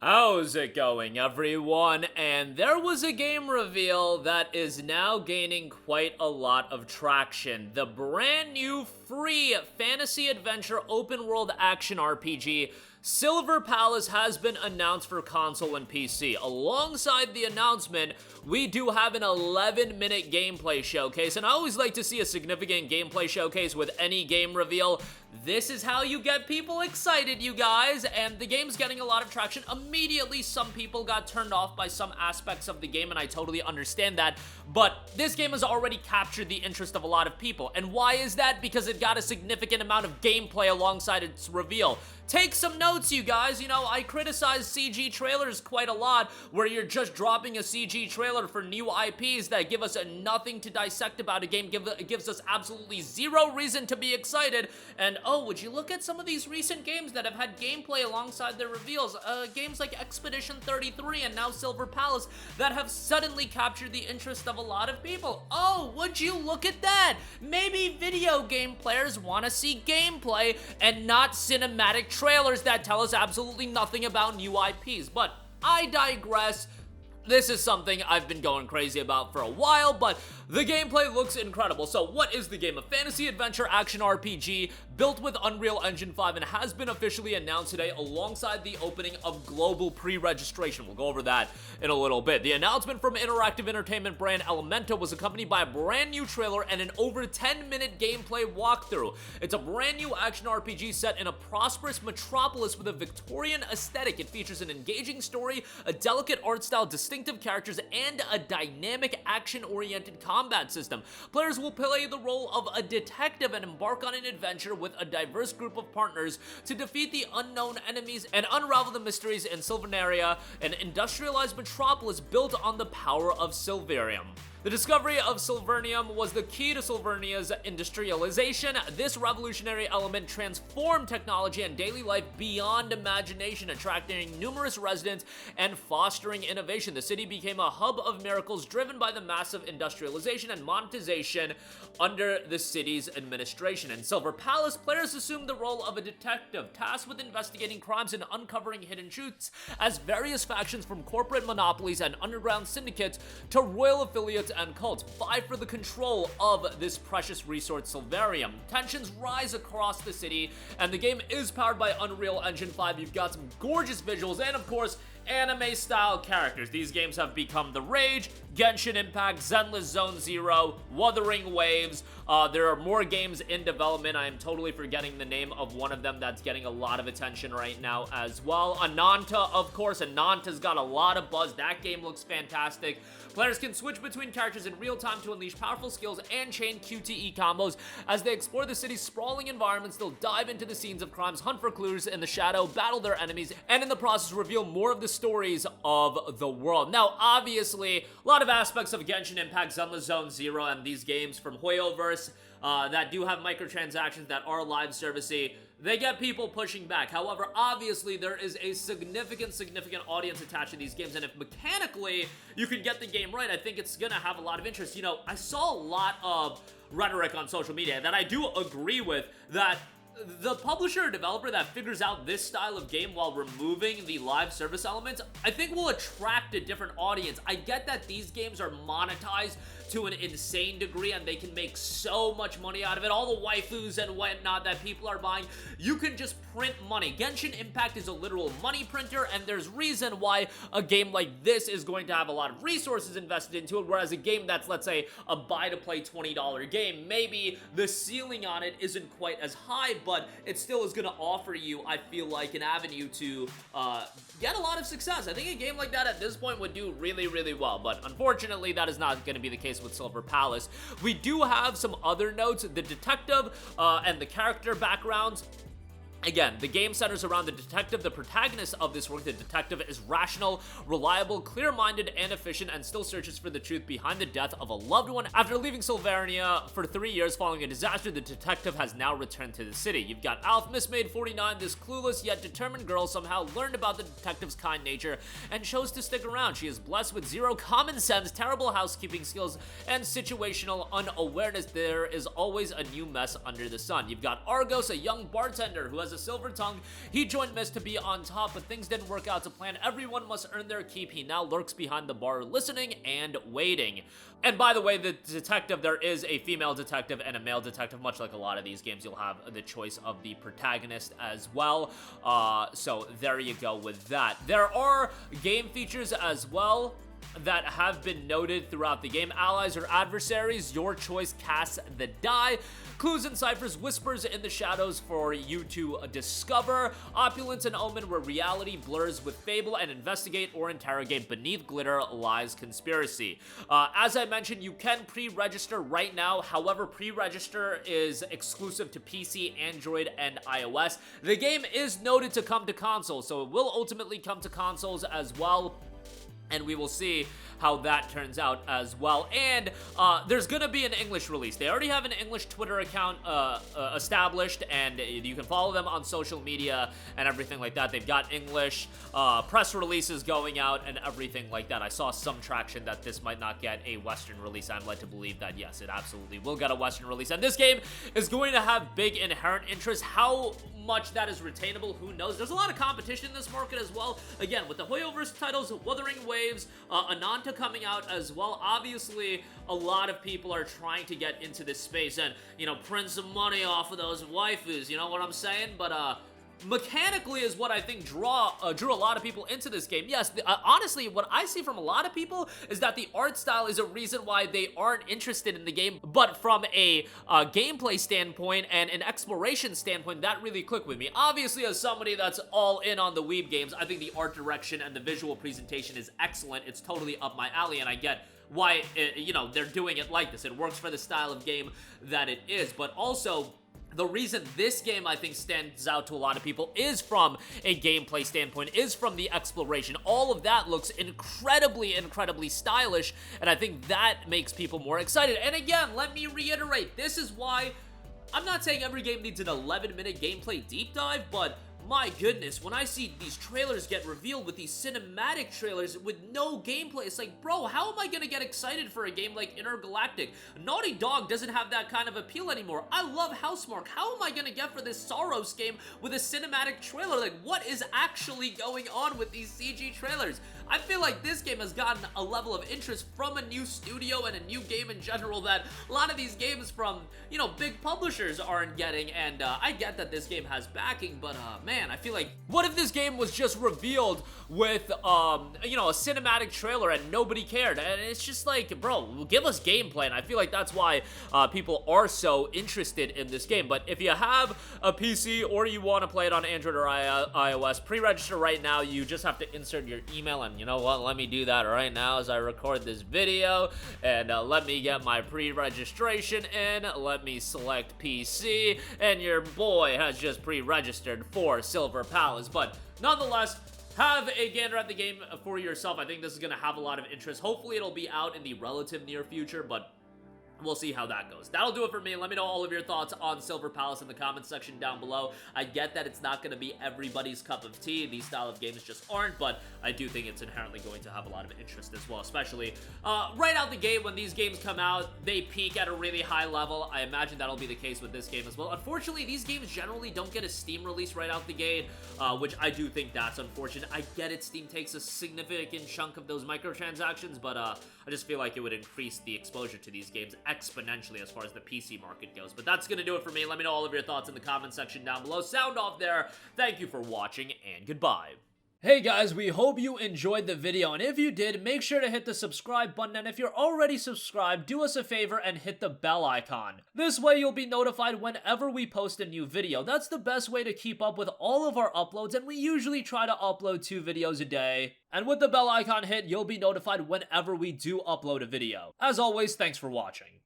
How's it going, everyone? And there was a game reveal that is now gaining quite a lot of traction. The brand new free fantasy adventure open world action RPG Silver Palace has been announced for console and PC. Alongside the announcement, we do have an 11-minute gameplay showcase, and I always like to see a significant gameplay showcase with any game reveal. This is how you get people excited, you guys, and the game's getting a lot of traction. Immediately, some people got turned off by some aspects of the game, and I totally understand that, but this game has already captured the interest of a lot of people. And why is that? Because it got a significant amount of gameplay alongside its reveal. Take some notes, you guys. You know, I criticize CG trailers quite a lot, where you're just dropping a CG trailer for new IPs that give us nothing to dissect about a game, gives us absolutely zero reason to be excited. And oh, would you look at some of these recent games that have had gameplay alongside their reveals? Games like Expedition 33 and now Silver Palace that have suddenly captured the interest of a lot of people. Oh, would you look at that? Maybe video game players want to see gameplay and not cinematic trailers that tell us absolutely nothing about new IPs. But I digress. This is something I've been going crazy about for a while, but the gameplay looks incredible. So what is the game? A fantasy adventure action RPG built with Unreal Engine 5 and has been officially announced today alongside the opening of global pre-registration. We'll go over that in a little bit. The announcement from interactive entertainment brand Elemento was accompanied by a brand new trailer and an over 10-minute gameplay walkthrough. It's a brand new action RPG set in a prosperous metropolis with a Victorian aesthetic. It features an engaging story, a delicate art style, distinctive characters, and a dynamic action-oriented combat system. Players will play the role of a detective and embark on an adventure with a diverse group of partners to defeat the unknown enemies and unravel the mysteries in Silvernaria, an industrialized metropolis built on the power of Silverium. The discovery of Silvernium was the key to Silvernia's industrialization. This revolutionary element transformed technology and daily life beyond imagination, attracting numerous residents and fostering innovation. The city became a hub of miracles driven by the massive industrialization and monetization under the city's administration. In Silver Palace, players assumed the role of a detective tasked with investigating crimes and uncovering hidden truths, as various factions from corporate monopolies and underground syndicates to royal affiliates and cults vie for the control of this precious resource Silverium. Tensions rise across the city, and the game is powered by Unreal Engine 5. You've got some gorgeous visuals and, of course, anime-style characters. These games have become the rage. Genshin Impact, Zenless Zone Zero, Wuthering Waves. There are more games in development. I am totally forgetting the name of one of them that's getting a lot of attention right now as well. Ananta, of course. Ananta's got a lot of buzz. That game looks fantastic. Players can switch between characters in real time to unleash powerful skills and chain QTE combos. As they explore the city's sprawling environments, they'll dive into the scenes of crimes, hunt for clues in the shadow, battle their enemies, and in the process reveal more of the stories of the world. Now, obviously, a lot of aspects of Genshin Impact, Zenless Zone Zero, and these games from Hoyoverse that do have microtransactions that are live servicey, they get people pushing back. However, obviously, there is a significant audience attached to these games, and if mechanically you can get the game right, I think it's gonna have a lot of interest. You know, I saw a lot of rhetoric on social media that I do agree with, that the publisher or developer that figures out this style of game while removing the live service elements, I think will attract a different audience. I get that these games are monetized to an insane degree and they can make so much money out of it. All the waifus and whatnot that people are buying, you can just print money. Genshin Impact is a literal money printer, and there's reason why a game like this is going to have a lot of resources invested into it, whereas a game that's, let's say, a buy-to-play $20 game, maybe the ceiling on it isn't quite as high, but it still is going to offer you, I feel like, an avenue to get a lot of success. I think a game like that at this point would do really, really well, but unfortunately, that is not going to be the case with Silver Palace. We do have some other notes. The detective and the character backgrounds. Again, the game centers around the detective, the protagonist of this work. The detective is rational, reliable, clear-minded, and efficient, and still searches for the truth behind the death of a loved one. After leaving Silvernia for 3 years following a disaster, the detective has now returned to the city. You've got Alf Mistmade 49, this clueless yet determined girl somehow learned about the detective's kind nature and chose to stick around. She is blessed with zero common sense, terrible housekeeping skills, and situational unawareness. There is always a new mess under the sun. You've got Argos, a young bartender who has as a silver tongue. He joined Mist to be on top, but things didn't work out to plan. Everyone must earn their keep. He now lurks behind the bar, listening and waiting. And by the way, the detective, there is a female detective and a male detective. Much like a lot of these games, you'll have the choice of the protagonist as well. So there you go with that. There are game features as well that have been noted throughout the game. Allies or adversaries, your choice casts the die. Clues and ciphers, whispers in the shadows for you to discover. Opulence and omen, where reality blurs with fable, and investigate or interrogate. Beneath glitter lies conspiracy. As I mentioned, you can pre-register right now. However, pre-register is exclusive to PC, Android, and iOS. The game is noted to come to consoles, so it will ultimately come to consoles as well. And we will see how that turns out as well. And there's gonna be an English release. They already have an English Twitter account established, and you can follow them on social media and everything like that. They've got English press releases going out and everything like that. I saw some traction that this might not get a Western release. I'm led to believe that yes, it absolutely will get a Western release. And this game is going to have big inherent interest. How much that is retainable, who knows? There's a lot of competition in this market as well. Again, with the Hoyoverse titles, Wuthering Waves, Ananta coming out as well. Obviously, a lot of people are trying to get into this space and, you know, print some money off of those waifus, you know what I'm saying? But, mechanically is what I think drew a lot of people into this game. Yes, honestly, what I see from a lot of people is that the art style is a reason why they aren't interested in the game, but from a gameplay standpoint and an exploration standpoint, that really clicked with me. Obviously, as somebody that's all in on the Weeb games, I think the art direction and the visual presentation is excellent. It's totally up my alley, and I get why, you know, they're doing it like this. It works for the style of game that it is, but also the reason this game, I think, stands out to a lot of people is from a gameplay standpoint, is from the exploration. All of that looks incredibly, incredibly stylish, and I think that makes people more excited. And again, let me reiterate, this is why I'm not saying every game needs an 11-minute gameplay deep dive, but my goodness, when I see these trailers get revealed with these cinematic trailers with no gameplay, it's like, bro, how am I gonna get excited for a game like Intergalactic? Naughty Dog doesn't have that kind of appeal anymore. I love Housemarque. How am I gonna get for this Soros game with a cinematic trailer? Like, what is actually going on with these CG trailers? I feel like this game has gotten a level of interest from a new studio and a new game in general that a lot of these games from, you know, big publishers aren't getting, and I get that this game has backing, but man, I feel like, what if this game was just revealed with, you know, a cinematic trailer and nobody cared? And it's just like, bro, give us gameplay, and I feel like that's why people are so interested in this game. But if you have a PC or you want to play it on Android or iOS, pre-register right now. You just have to insert your email, and you know what, let me do that right now as I record this video, and let me get my pre-registration in. Let me select PC, and your boy has just pre-registered for Silver Palace. But nonetheless, have a gander at the game for yourself. I think this is going to have a lot of interest. Hopefully it'll be out in the relative near future, but we'll see how that goes. That'll do it for me. Let me know all of your thoughts on Silver Palace in the comments section down below. I get that it's not going to be everybody's cup of tea. These style of games just aren't, but I do think it's inherently going to have a lot of interest as well, especially right out the gate when these games come out. They peak at a really high level. I imagine that'll be the case with this game as well. Unfortunately, these games generally don't get a Steam release right out the gate, which I do think that's unfortunate. I get it. Steam takes a significant chunk of those microtransactions, but I just feel like it would increase the exposure to these games exponentially as far as the PC market goes. But that's gonna do it for me. Let me know all of your thoughts in the comment section down below. Sound off there. Thank you for watching, and goodbye. Hey guys, we hope you enjoyed the video, and if you did, make sure to hit the subscribe button, and if you're already subscribed, do us a favor and hit the bell icon. This way you'll be notified whenever we post a new video. That's the best way to keep up with all of our uploads, and we usually try to upload 2 videos a day. And with the bell icon hit, you'll be notified whenever we do upload a video. As always, thanks for watching.